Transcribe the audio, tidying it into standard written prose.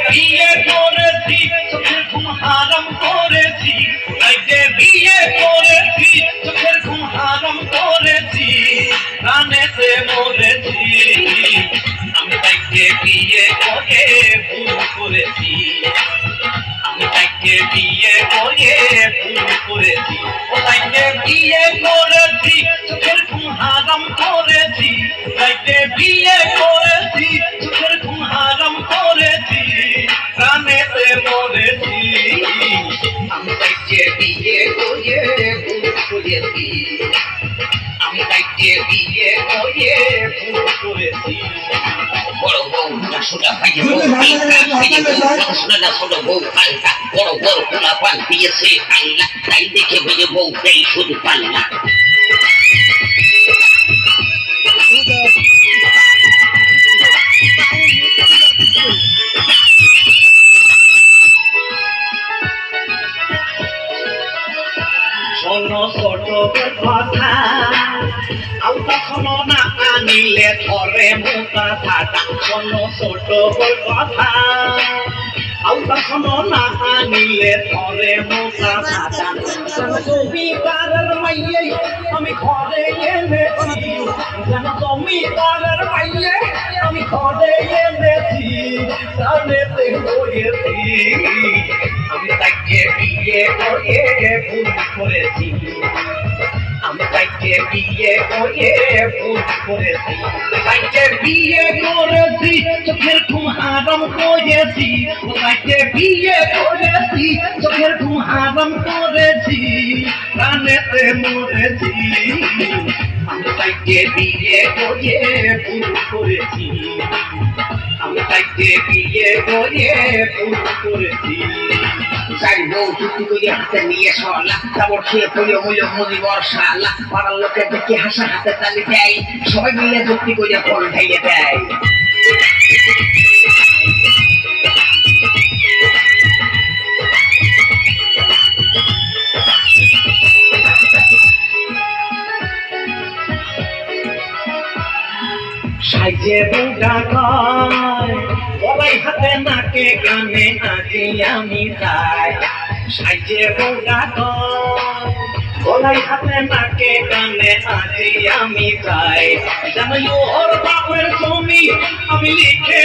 বিয়ে করেছি চোখের ঘুম হারাম করেছি তাইকে বিয়ে করেছি চোখের ঘুম হারাম করেছি প্রাণেতে মরেছি আমি তাইকে বিয়ে করে ভুল করেছি আমি তাইকে বিয়ে করে ভুল করেছি ও তাইকে বিয়ে করেছি চোখের ঘুম হারাম করেছি তাইকে বিয়ে করেছি চোখের ঘুম হারাম করেছি প্রাণেতে মরেছি আমি তাইকে বিয়ে করে ভুল করেছি আমি তাইকে বিয়ে করে ভুল করেছি বড় বউ সোনা ভাইয়ে সোনা ছোট বউ পাল্টা বড় বড় পোলা পাল দিয়েছে আল্লাহ তাই দেখে বুঝে বউ পেয়ে শুধু পাল্লা শোনো ছোট কথা আউ কখনো না আনিলে ধরে মোটা ফাটা শোনো ছোট কথা আউ কখনো না আনিলে ধরে মোটা ফাটা জমিদারের মাইয়ে আমি ঘরে এনেছি যেন জমিদারের মাইয়ে আমি ঘরে এনেছি জানেতে হয়েছি আমি তাকে বিয়ে করে ভুল করেছি আমি তাকে বিয়ে করে ভুল করেছি তাকে বিয়ে করেছি চোখের ঘুম হারাম করেছি তাকে বিয়ে করেছি চোখের ঘুম হারাম করেছি প্রাণেতে মরেছি আমি তাকে বিয়ে করে ভুল করেছি আমি তাকে বিয়ে করে ভুল করেছি চারি বউ চুক্তি করে হাতে নিয়ে সলা তারপর খেয়ে পড়িয়ে মূল্য মনি বর্ষালা পাড়ার লোকের দেখে হাসা হাতে তালি দেয় সবাই মিলে চুক্তি করে ফল ঢাইয়ে দেয় সাইজে বুড়া কয় গলায় হাতে নাকে কানে আজি আমি যাই সাইজে বুড়া কয় গলায় হাতে নাকে কানে আজি আমি যাই জানো ওর বাপের জমি আমি লিখে